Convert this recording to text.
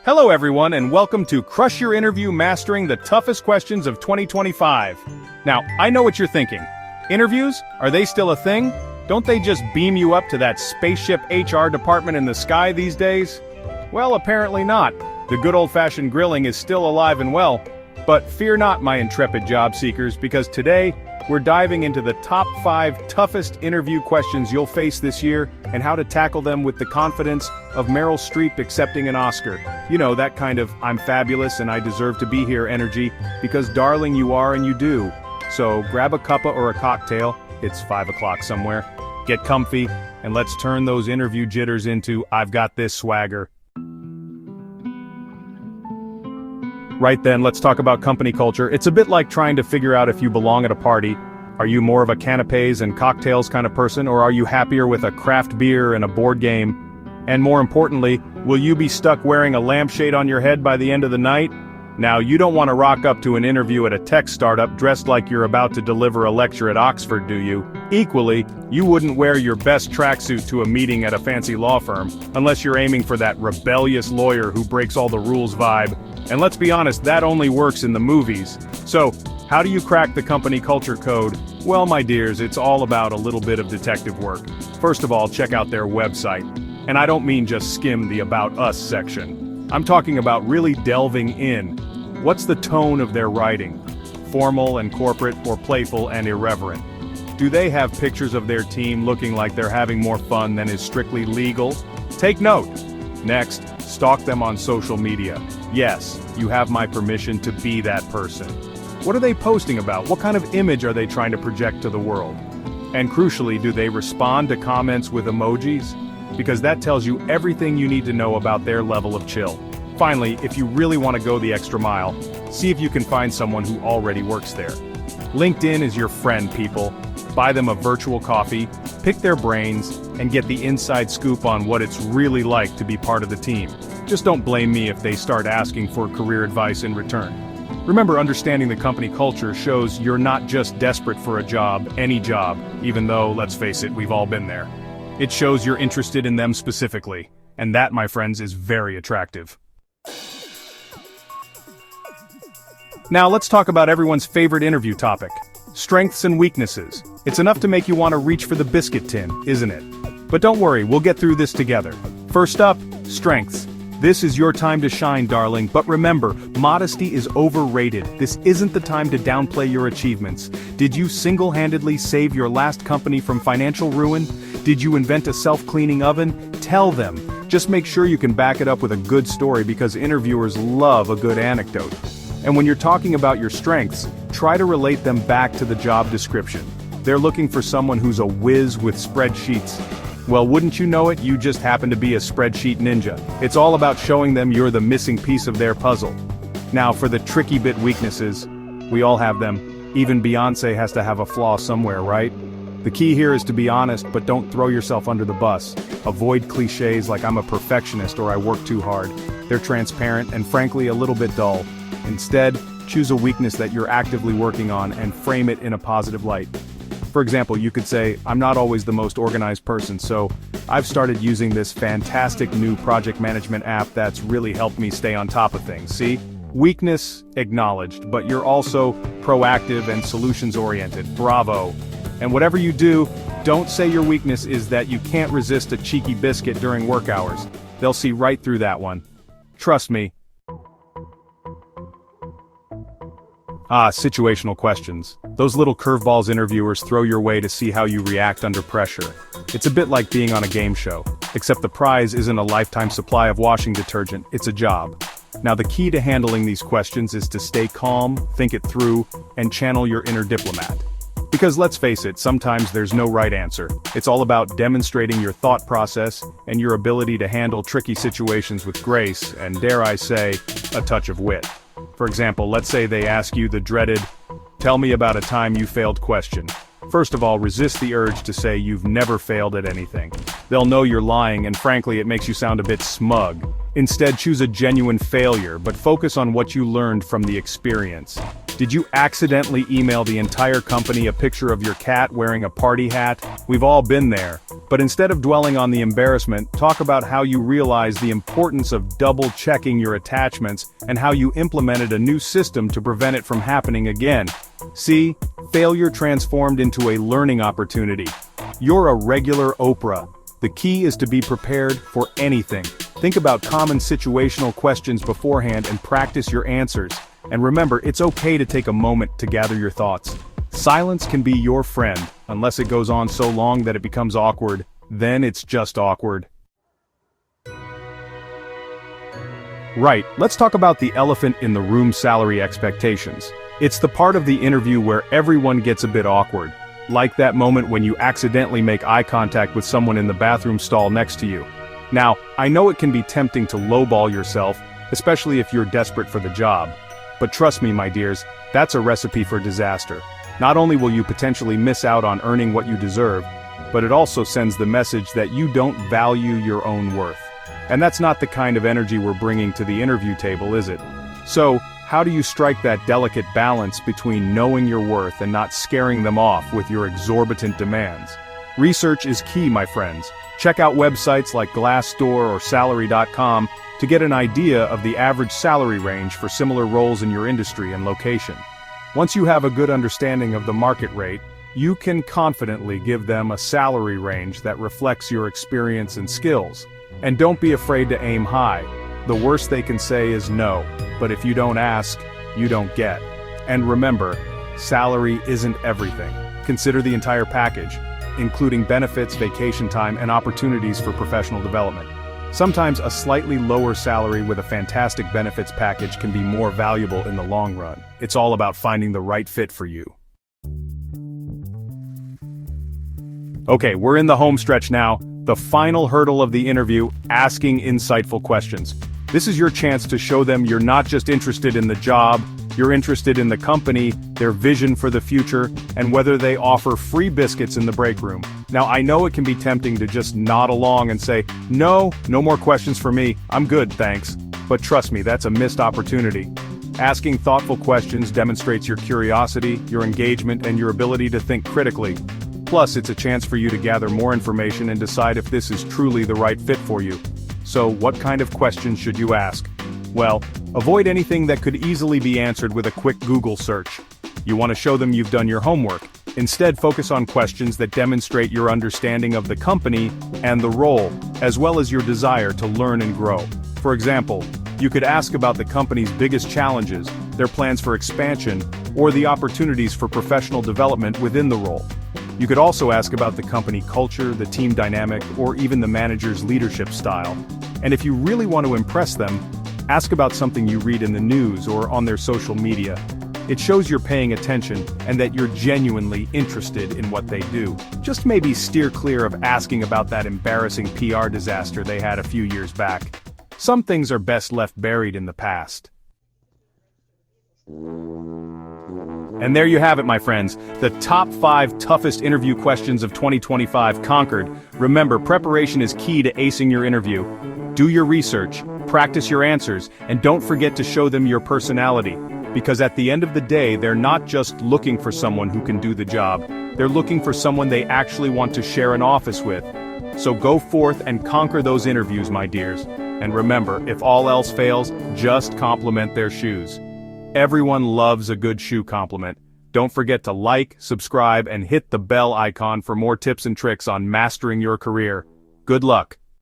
Hello everyone and welcome to Crush Your Interview Mastering the Toughest Questions of 2025. Now, I know what you're thinking. Interviews? Are they still a thing? Don't they just beam you up to that spaceship HR department in the sky these days? Well, apparently not. The good old-fashioned grilling is still alive and well. But fear not, my intrepid job seekers, because today, we're diving into the top 5 toughest interview questions you'll face this year and how to tackle them with the confidence of Meryl Streep accepting an Oscar. You know, that kind of I'm fabulous and I deserve to be here energy, because darling you are and you do. So grab a cuppa or a cocktail, it's 5 o'clock somewhere, get comfy, and let's turn those interview jitters into I've got this swagger. Right then, let's talk about company culture. It's a bit like trying to figure out if you belong at a party. Are you more of a canapes and cocktails kind of person, or are you happier with a craft beer and a board game? And more importantly, will you be stuck wearing a lampshade on your head by the end of the night? Now, you don't want to rock up to an interview at a tech startup dressed like you're about to deliver a lecture at Oxford, do you? Equally, you wouldn't wear your best tracksuit to a meeting at a fancy law firm, unless you're aiming for that rebellious lawyer who breaks all the rules vibe. And let's be honest, that only works in the movies. So, how do you crack the company culture code? Well, my dears, it's all about a little bit of detective work. First of all, check out their website. And I don't mean just skim the About Us section. I'm talking about really delving in. What's the tone of their writing? Formal and corporate, or playful and irreverent? Do they have pictures of their team looking like they're having more fun than is strictly legal? Take note. Next, stalk them on social media. Yes, you have my permission to be that person. What are they posting about? What kind of image are they trying to project to the world? And crucially, do they respond to comments with emojis? Because that tells you everything you need to know about their level of chill. Finally, if you really want to go the extra mile, see if you can find someone who already works there. LinkedIn is your friend, people. Buy them a virtual coffee, pick their brains, and get the inside scoop on what it's really like to be part of the team. Just don't blame me if they start asking for career advice in return. Remember, understanding the company culture shows you're not just desperate for a job, any job, even though, let's face it, we've all been there. It shows you're interested in them specifically, and that, my friends, is very attractive. Now let's talk about everyone's favorite interview topic, strengths and weaknesses. It's enough to make you want to reach for the biscuit tin, isn't it? But don't worry, we'll get through this together. First up, strengths. This is your time to shine, darling, but remember, modesty is overrated. This isn't the time to downplay your achievements. Did you single-handedly save your last company from financial ruin? Did you invent a self-cleaning oven? Tell them. Just make sure you can back it up with a good story, because interviewers love a good anecdote. And when you're talking about your strengths, try to relate them back to the job description. They're looking for someone who's a whiz with spreadsheets. Well, wouldn't you know it, you just happen to be a spreadsheet ninja. It's all about showing them you're the missing piece of their puzzle. Now, for the tricky bit weaknesses, we all have them. Even Beyoncé has to have a flaw somewhere, right? The key here is to be honest, but don't throw yourself under the bus. Avoid cliches like I'm a perfectionist or I work too hard. They're transparent and frankly a little bit dull. Instead, choose a weakness that you're actively working on and frame it in a positive light. For example, you could say, I'm not always the most organized person, so I've started using this fantastic new project management app that's really helped me stay on top of things. See? Weakness acknowledged, but you're also proactive and solutions-oriented. Bravo. And whatever you do, don't say your weakness is that you can't resist a cheeky biscuit during work hours. They'll see right through that one. Trust me. Situational questions. Those little curveballs interviewers throw your way to see how you react under pressure. It's a bit like being on a game show, except the prize isn't a lifetime supply of washing detergent, it's a job. Now the key to handling these questions is to stay calm, think it through, and channel your inner diplomat. Because let's face it, sometimes there's no right answer. It's all about demonstrating your thought process and your ability to handle tricky situations with grace and, dare I say, a touch of wit. For example, let's say they ask you the dreaded, tell me about a time you failed question. First of all, resist the urge to say you've never failed at anything. They'll know you're lying, and frankly it makes you sound a bit smug. Instead, choose a genuine failure, but focus on what you learned from the experience. Did you accidentally email the entire company a picture of your cat wearing a party hat? We've all been there. But instead of dwelling on the embarrassment, talk about how you realized the importance of double-checking your attachments and how you implemented a new system to prevent it from happening again. See, failure transformed into a learning opportunity. You're a regular Oprah. The key is to be prepared for anything. Think about common situational questions beforehand and practice your answers. And remember, it's okay to take a moment to gather your thoughts. Silence can be your friend, unless it goes on so long that it becomes awkward. Then it's just awkward. Right, let's talk about the elephant in the room: salary expectations. It's the part of the interview where everyone gets a bit awkward. Like that moment when you accidentally make eye contact with someone in the bathroom stall next to you. Now, I know it can be tempting to lowball yourself, especially if you're desperate for the job. But trust me, my dears, that's a recipe for disaster. Not only will you potentially miss out on earning what you deserve, but it also sends the message that you don't value your own worth. And that's not the kind of energy we're bringing to the interview table, is it? So, how do you strike that delicate balance between knowing your worth and not scaring them off with your exorbitant demands? Research is key, my friends. Check out websites like Glassdoor or Salary.com to get an idea of the average salary range for similar roles in your industry and location. Once you have a good understanding of the market rate, you can confidently give them a salary range that reflects your experience and skills. And don't be afraid to aim high. The worst they can say is no, but if you don't ask, you don't get. And remember, salary isn't everything. Consider the entire package, including benefits, vacation time, and opportunities for professional development. Sometimes a slightly lower salary with a fantastic benefits package can be more valuable in the long run. It's all about finding the right fit for you. Okay, we're in the home stretch now. The final hurdle of the interview: asking insightful questions. This is your chance to show them you're not just interested in the job, you're interested in the company, their vision for the future, and whether they offer free biscuits in the break room. Now, I know it can be tempting to just nod along and say, no more questions for me, I'm good, thanks. But trust me, that's a missed opportunity. Asking thoughtful questions demonstrates your curiosity, your engagement, and your ability to think critically. Plus, it's a chance for you to gather more information and decide if this is truly the right fit for you. So, what kind of questions should you ask? Well, avoid anything that could easily be answered with a quick Google search. You want to show them you've done your homework. Instead, focus on questions that demonstrate your understanding of the company and the role, as well as your desire to learn and grow. For example, you could ask about the company's biggest challenges, their plans for expansion, or the opportunities for professional development within the role. You could also ask about the company culture, the team dynamic, or even the manager's leadership style. And if you really want to impress them, ask about something you read in the news or on their social media. It shows you're paying attention and that you're genuinely interested in what they do. Just maybe steer clear of asking about that embarrassing PR disaster they had a few years back. Some things are best left buried in the past. And there you have it, my friends, the top 5 toughest interview questions of 2025 conquered. Remember, preparation is key to acing your interview. Do your research, practice your answers, and don't forget to show them your personality. Because at the end of the day, they're not just looking for someone who can do the job, they're looking for someone they actually want to share an office with. So go forth and conquer those interviews, my dears. And remember, if all else fails, just compliment their shoes. Everyone loves a good shoe compliment. Don't forget to like, subscribe, and hit the bell icon for more tips and tricks on mastering your career. Good luck.